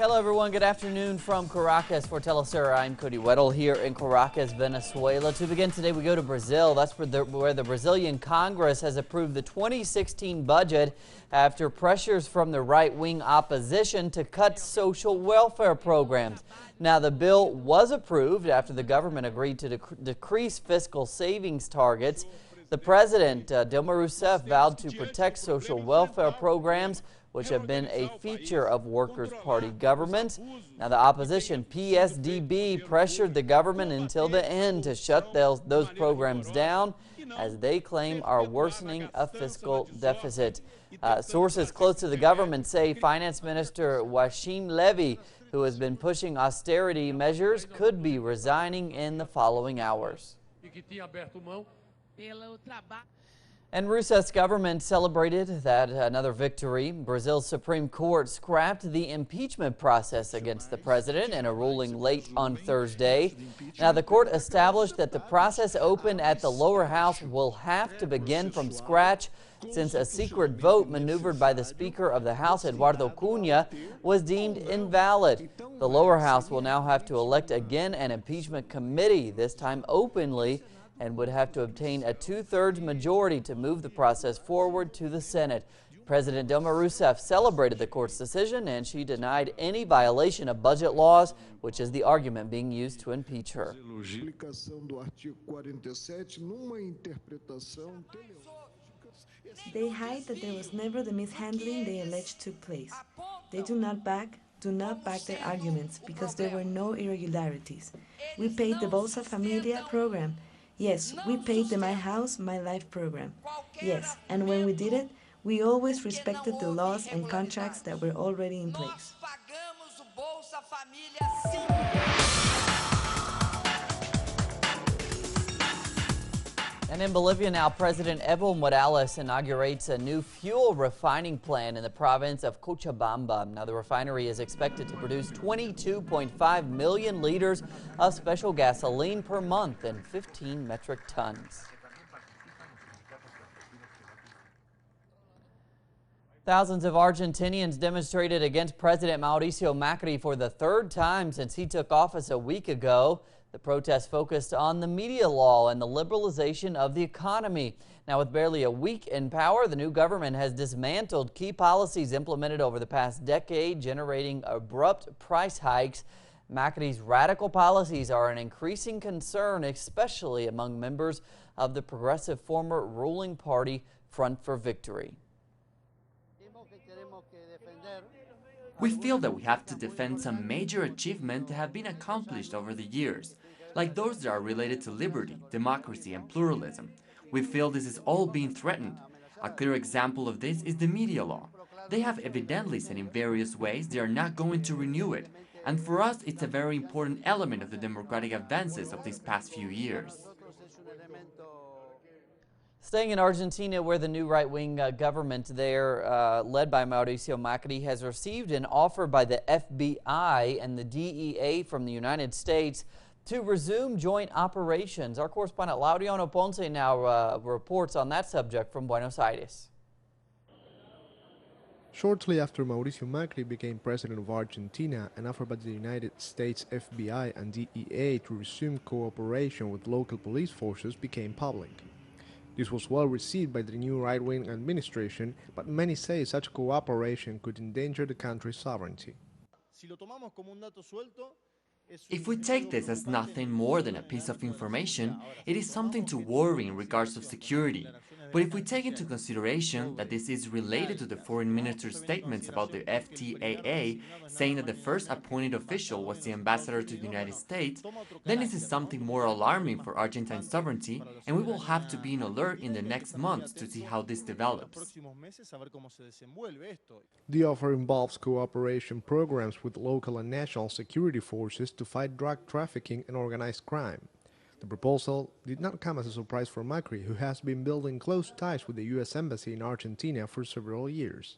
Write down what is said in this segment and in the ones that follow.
Hello everyone, good afternoon from Caracas. For Telesur, I'm Cody Weddle here in Caracas, Venezuela. To begin today, we go to Brazil. That's where the Brazilian Congress has approved the 2016 budget after pressures from the right-wing opposition to cut social welfare programs. Now, the bill was approved after the government agreed to decrease fiscal savings targets. The president, Dilma Rousseff, vowed to protect social welfare programs, which have been a feature of Workers' Party governments. Now, the opposition, PSDB, pressured the government until the end to shut those programs down, as they claim are worsening a fiscal deficit. Sources close to the government say Finance Minister Joachim Levy, who has been pushing austerity measures, could be resigning in the following hours. And Rousseff's government celebrated another victory. Brazil's Supreme Court scrapped the impeachment process against the president in a ruling late on Thursday. Now, the court established that the process opened at the lower house will have to begin from scratch, since a secret vote maneuvered by the Speaker of the House, Eduardo Cunha, was deemed invalid. The lower house will now have to elect again an impeachment committee, this time openly, and would have to obtain a two-thirds majority to move the process forward to the Senate. President Dilma Rousseff celebrated the court's decision, and she denied any violation of budget laws, which is the argument being used to impeach her. They hide that there was never the mishandling they allege took place. They do not back their arguments because there were no irregularities. We paid the Bolsa Familia program. Yes, we paid the My House, My Life program. Yes, and when we did it, we always respected the laws and contracts that were already in place. And in Bolivia now, President Evo Morales inaugurates a new fuel refining plant in the province of Cochabamba. Now, the refinery is expected to produce 22.5 million liters of special gasoline per month and 15 metric tons. Thousands of Argentinians demonstrated against President Mauricio Macri for the third time since he took office a week ago. The protest focused on the media law and the liberalization of the economy. Now, with barely a week in power, the new government has dismantled key policies implemented over the past decade, generating abrupt price hikes. Macri's radical policies are an increasing concern, especially among members of the progressive former ruling party Front for Victory. We feel that we have to defend some major achievements that have been accomplished over the years, like those that are related to liberty, democracy, and pluralism. We feel this is all being threatened. A clear example of this is the media law. They have evidently said in various ways they are not going to renew it, and for us it's a very important element of the democratic advances of these past few years. Staying in Argentina, where the new right-wing government there, led by Mauricio Macri, has received an offer by the FBI and the DEA from the United States to resume joint operations. Our correspondent Laureano Ponce now reports on that subject from Buenos Aires. Shortly after Mauricio Macri became president of Argentina, an offer by the United States FBI and DEA to resume cooperation with local police forces became public. This was well received by the new right-wing administration, but many say such cooperation could endanger the country's sovereignty. If we take this as nothing more than a piece of information, it is something to worry in regards of security. But if we take into consideration that this is related to the foreign minister's statements about the FTAA, saying that the first appointed official was the ambassador to the United States, then this is something more alarming for Argentine sovereignty, and we will have to be in alert in the next months to see how this develops. The offer involves cooperation programs with local and national security forces to fight drug trafficking and organized crime. The proposal did not come as a surprise for Macri, who has been building close ties with the U.S. Embassy in Argentina for several years.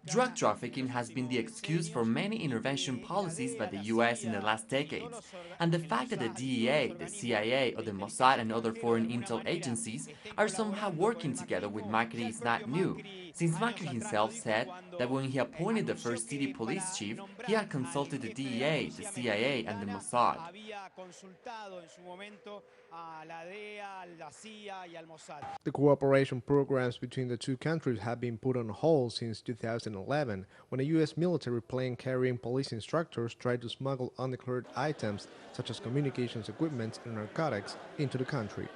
Drug trafficking has been the excuse for many intervention policies by the US in the last decades, and the fact that the DEA, the CIA, or the Mossad and other foreign intel agencies are somehow working together with Macri is not new, since Macri himself said that when he appointed the first city police chief, he had consulted the DEA, the CIA, and the Mossad. The cooperation programs between the two countries have been put on hold since 2011, when a U.S. military plane carrying police instructors tried to smuggle undeclared items such as communications equipment and narcotics into the country.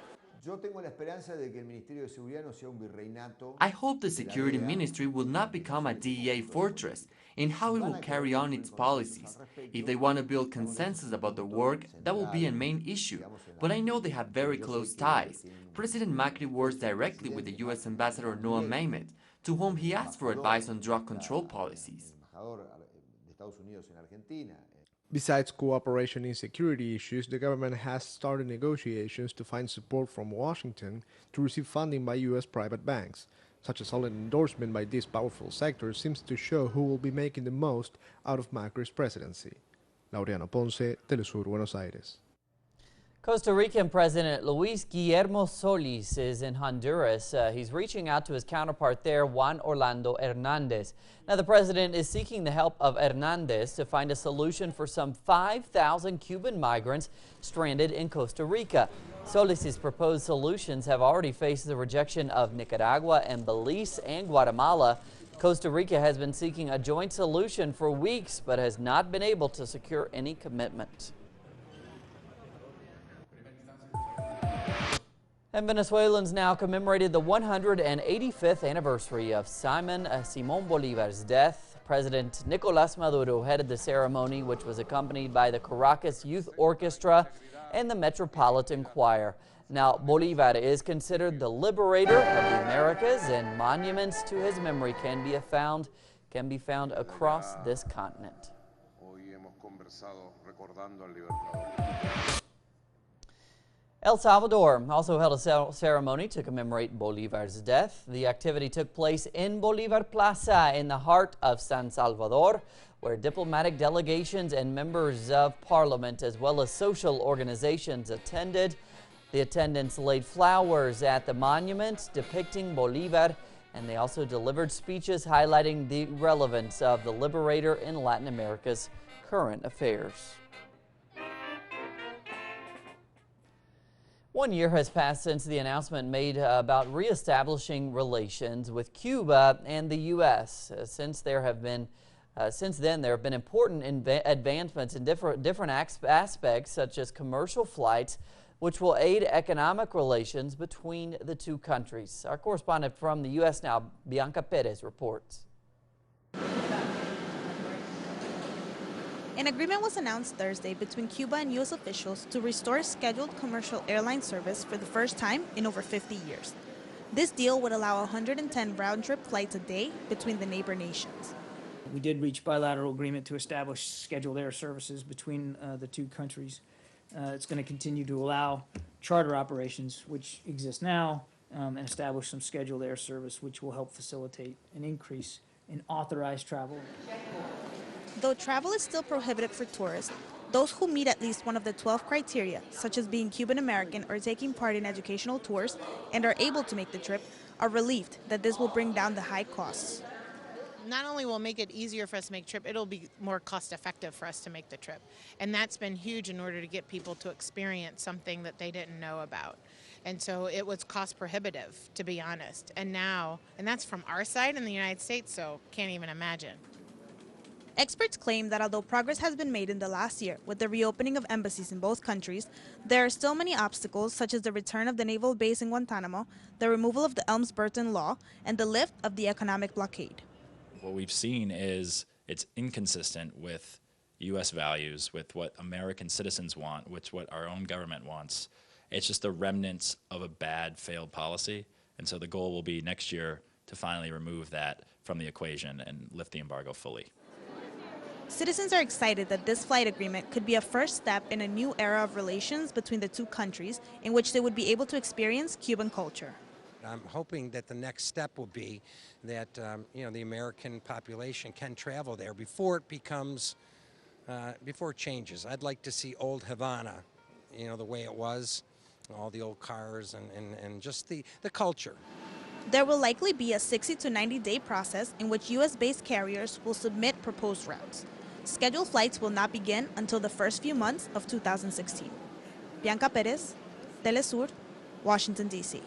I hope the security ministry will not become a DEA fortress in how it will carry on its policies. If they want to build consensus about the work, that will be a main issue. But I know they have very close ties. President Macri works directly with the U.S. Ambassador Noah Maimet, to whom he asked for advice on drug control policies. Besides cooperation in security issues, the government has started negotiations to find support from Washington to receive funding by U.S. private banks. Such a solid endorsement by this powerful sector seems to show who will be making the most out of Macri's presidency. Laureano Ponce, Telesur, Buenos Aires. Costa Rican President Luis Guillermo Solís is in Honduras. He's reaching out to his counterpart there, Juan Orlando Hernandez. Now, the president is seeking the help of Hernandez to find a solution for some 5,000 Cuban migrants stranded in Costa Rica. Solís' proposed solutions have already faced the rejection of Nicaragua and Belize and Guatemala. Costa Rica has been seeking a joint solution for weeks, but has not been able to secure any commitment. And Venezuelans now commemorated the 185th anniversary of Simón Bolívar's death. President Nicolás Maduro headed the ceremony, which was accompanied by the Caracas Youth Orchestra and the Metropolitan Choir. Now, Bolívar is considered the liberator of the Americas, and monuments to his memory can be found across this continent. El Salvador also held a ceremony to commemorate Bolívar's death. The activity took place in Bolívar Plaza in the heart of San Salvador, where diplomatic delegations and members of parliament as well as social organizations attended. The attendants laid flowers at the monument depicting Bolívar, and they also delivered speeches highlighting the relevance of the liberator in Latin America's current affairs. 1 year has passed since the announcement made about reestablishing relations with Cuba and the U.S. Since then, there have been important advancements in different aspects, such as commercial flights, which will aid economic relations between the two countries. Our correspondent from the U.S. now, Bianca Perez, reports. An agreement was announced Thursday between Cuba and U.S. officials to restore scheduled commercial airline service for the first time in over 50 years. This deal would allow 110 round-trip flights a day between the neighbor nations. We did reach bilateral agreement to establish scheduled air services between the two countries. It's going to continue to allow charter operations, which exist now, and establish some scheduled air service, which will help facilitate an increase in authorized travel. Though travel is still prohibited for tourists, those who meet at least one of the 12 criteria, such as being Cuban American or taking part in educational tours, and are able to make the trip, are relieved that this will bring down the high costs. Not only will make it easier for us to make the trip, it'll be more cost effective for us to make the trip. And that's been huge in order to get people to experience something that they didn't know about. And so it was cost prohibitive, to be honest. And that's from our side in the United States, so can't even imagine. Experts claim that although progress has been made in the last year with the reopening of embassies in both countries, there are still many obstacles, such as the return of the naval base in Guantanamo, the removal of the Helms-Burton Law, and the lift of the economic blockade. What we've seen is it's inconsistent with U.S. values, with what American citizens want, with what our own government wants. It's just the remnants of a bad, failed policy. And so the goal will be next year to finally remove that from the equation and lift the embargo fully. Citizens are excited that this flight agreement could be a first step in a new era of relations between the two countries in which they would be able to experience Cuban culture. I'm hoping that the next step will be that the American population can travel there before it becomes, before it changes. I'd like to see old Havana, the way it was, all the old cars and just the culture. There will likely be a 60 to 90-day process in which U.S.-based carriers will submit proposed routes. Scheduled flights will not begin until the first few months of 2016. Bianca Perez, Telesur, Washington, D.C.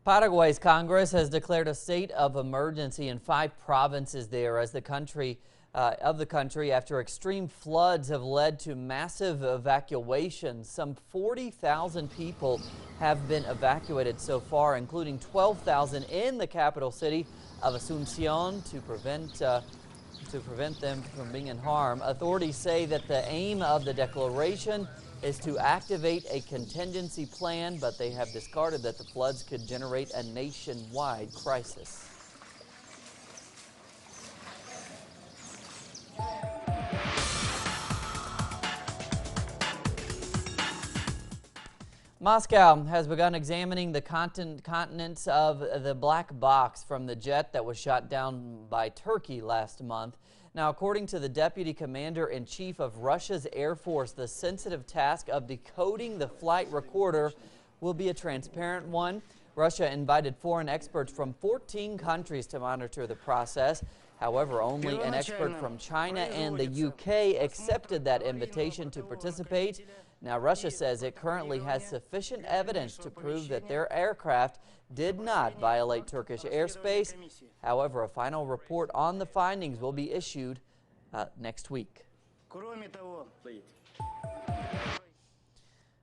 Paraguay's Congress has declared a state of emergency in 5 provinces there as the country after extreme floods have led to massive evacuations. Some 40,000 people have been evacuated so far, including 12,000 in the capital city of Asunción to prevent them from being in harm. Authorities say that the aim of the declaration is to activate a contingency plan, but they have discarded that the floods could generate a nationwide crisis. Moscow has begun examining the contents of the black box from the jet that was shot down by Turkey last month. Now, according to the Deputy Commander-in-Chief of Russia's Air Force, the sensitive task of decoding the flight recorder will be a transparent one. Russia invited foreign experts from 14 countries to monitor the process. However, only an expert from China and the UK accepted that invitation to participate. Now, Russia says it currently has sufficient evidence to prove that their aircraft did not violate Turkish airspace. However, a final report on the findings will be issued next week.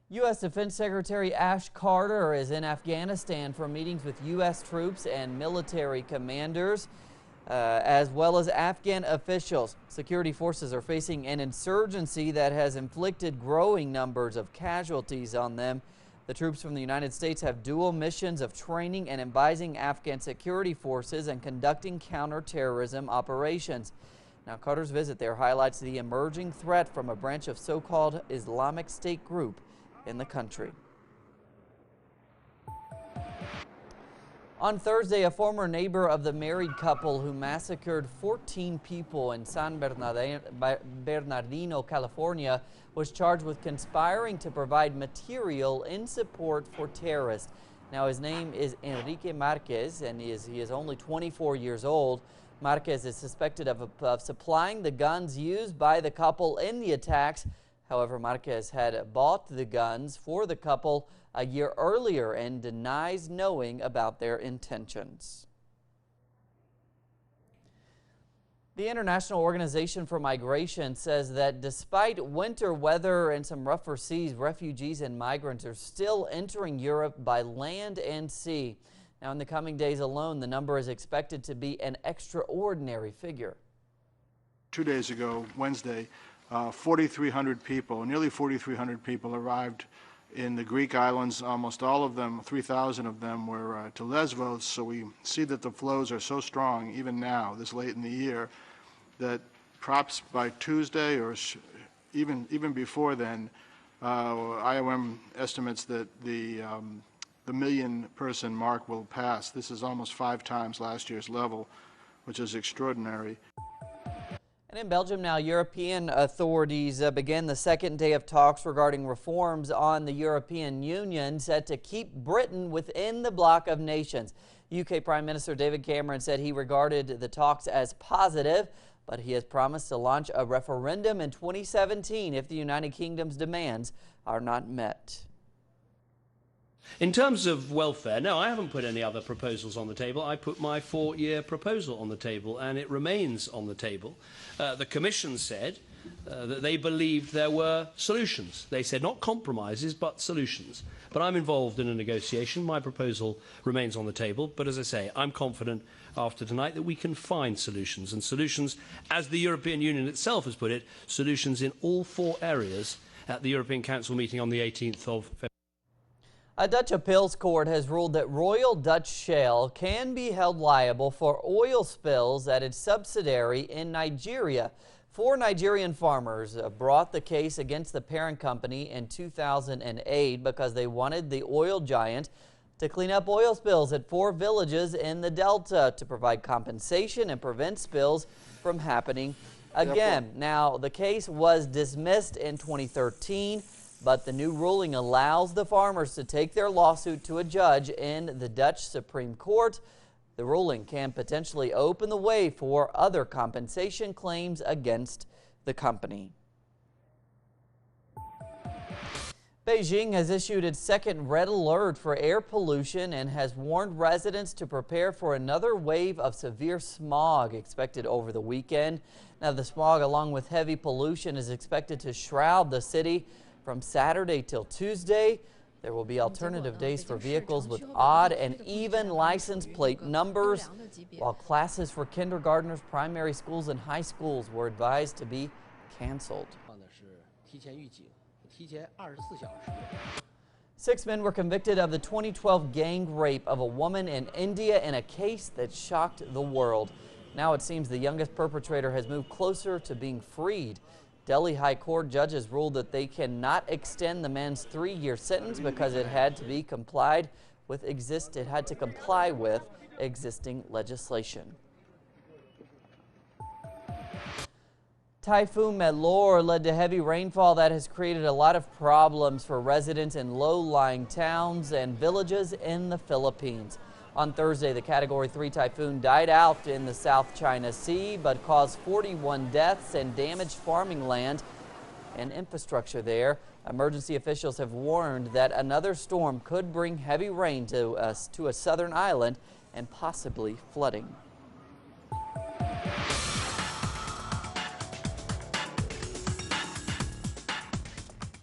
U.S. Defense Secretary Ash Carter is in Afghanistan for meetings with U.S. troops and military commanders, as well as Afghan officials. Security forces are facing an insurgency that has inflicted growing numbers of casualties on them. The troops from the United States have dual missions of training and advising Afghan security forces and conducting counterterrorism operations. Now, Carter's visit there highlights the emerging threat from a branch of so-called Islamic State group in the country. On Thursday, a former neighbor of the married couple who massacred 14 people in San Bernardino, California, was charged with conspiring to provide material in support for terrorists. Now, his name is Enrique Marquez, and he is only 24 years old. Marquez is suspected of supplying the guns used by the couple in the attacks. However, Marquez had bought the guns for the couple a year earlier and denies knowing about their intentions. The International Organization for Migration says that despite winter weather and some rougher seas, refugees and migrants are still entering Europe by land and sea. Now, in the coming days alone, the number is expected to be an extraordinary figure. 2 days ago, Wednesday, 4,300 people, nearly 4,300 people arrived in the Greek islands. Almost all of them, 3,000 of them, were to Lesbos. So we see that the flows are so strong, even now, this late in the year, that perhaps by Tuesday or even before then, IOM estimates that the million-person mark will pass. This is almost 5 times last year's level, which is extraordinary. And in Belgium now, European authorities began the second day of talks regarding reforms on the European Union, set to keep Britain within the bloc of nations. UK Prime Minister David Cameron said he regarded the talks as positive, but he has promised to launch a referendum in 2017 if the United Kingdom's demands are not met. In terms of welfare, no, I haven't put any other proposals on the table. I put my 4-year proposal on the table, and it remains on the table. The Commission said that they believed there were solutions. They said not compromises, but solutions. But I'm involved in a negotiation. My proposal remains on the table. But as I say, I'm confident after tonight that we can find solutions. And solutions, as the European Union itself has put it, solutions in all 4 areas at the European Council meeting on the 18th of February. A Dutch appeals court has ruled that Royal Dutch Shell can be held liable for oil spills at its subsidiary in Nigeria. 4 Nigerian farmers brought the case against the parent company in 2008 because they wanted the oil giant to clean up oil spills at 4 villages in the Delta to provide compensation and prevent spills from happening again. Now, the case was dismissed in 2013, but the new ruling allows the farmers to take their lawsuit to a judge in the Dutch Supreme Court. The ruling can potentially open the way for other compensation claims against the company. Beijing has issued its second red alert for air pollution and has warned residents to prepare for another wave of severe smog expected over the weekend. Now, the smog, along with heavy pollution, is expected to shroud the city from Saturday till Tuesday. There will be alternative days for vehicles with odd and even license plate numbers, while classes for kindergartners, primary schools, and high schools were advised to be canceled. 6 men were convicted of the 2012 gang rape of a woman in India in a case that shocked the world. Now it seems the youngest perpetrator has moved closer to being freed. Delhi High Court judges ruled that they cannot extend the man's 3-year sentence because it had to comply with existing legislation. Typhoon Melor led to heavy rainfall that has created a lot of problems for residents in low-lying towns and villages in the Philippines. On Thursday, the Category 3 typhoon died out in the South China Sea, but caused 41 deaths and damaged farming land and infrastructure there. Emergency officials have warned that another storm could bring heavy rain to a southern island and possibly flooding.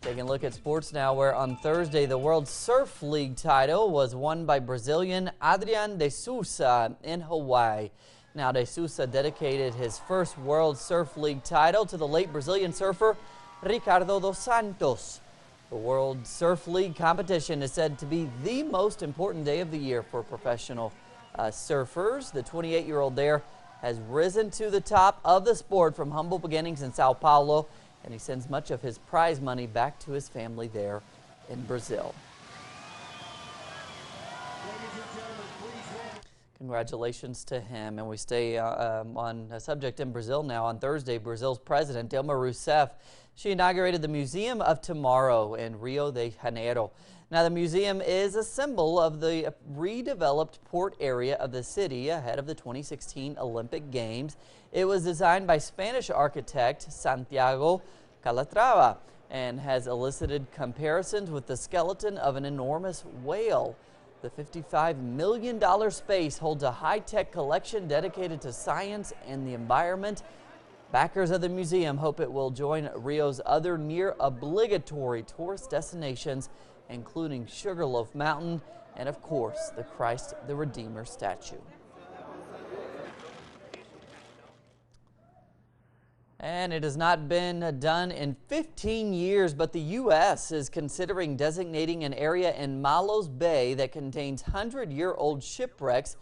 Taking a look at sports now, where on Thursday the World Surf League title was won by Brazilian Adrian de Souza in Hawaii. Now, de Souza dedicated his first World Surf League title to the late Brazilian surfer Ricardo dos Santos. The World Surf League competition is said to be the most important day of the year for professional surfers. The 28-year-old there has risen to the top of the sport from humble beginnings in Sao Paulo, and he sends much of his prize money back to his family there in Brazil. Congratulations to him. And we stay on a subject in Brazil now. On Thursday, Brazil's president, Dilma Rousseff, she inaugurated the Museum of Tomorrow in Rio de Janeiro. Now, the museum is a symbol of the redeveloped port area of the city ahead of the 2016 Olympic Games. It was designed by Spanish architect Santiago Calatrava and has elicited comparisons with the skeleton of an enormous whale. The $55 million space holds a high-tech collection dedicated to science and the environment. Backers of the museum hope it will join Rio's other near-obligatory tourist destinations, including Sugarloaf Mountain and, of course, the Christ the Redeemer statue. And it has not been done in 15 years, but the U.S. is considering designating an area in Malos Bay that contains 100-year-old shipwrecks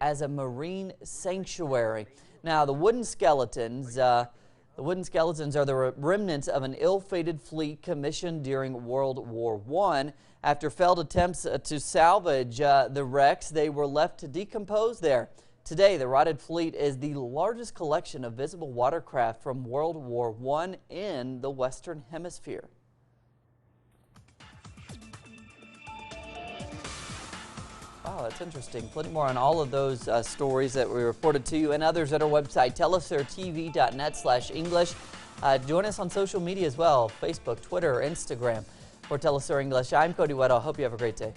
as a marine sanctuary. Now, the wooden skeletons are the remnants of an ill-fated fleet commissioned during World War I. After failed attempts to salvage the wrecks, they were left to decompose there. Today, the rotted fleet is the largest collection of visible watercraft from World War I in the Western Hemisphere. Wow, that's interesting. Plenty more on all of those stories that we reported to you and others at our website, telesurtv.net/English. Join us on social media as well, Facebook, Twitter, Instagram. For Telesur English, I'm Cody Weddle. Hope you have a great day.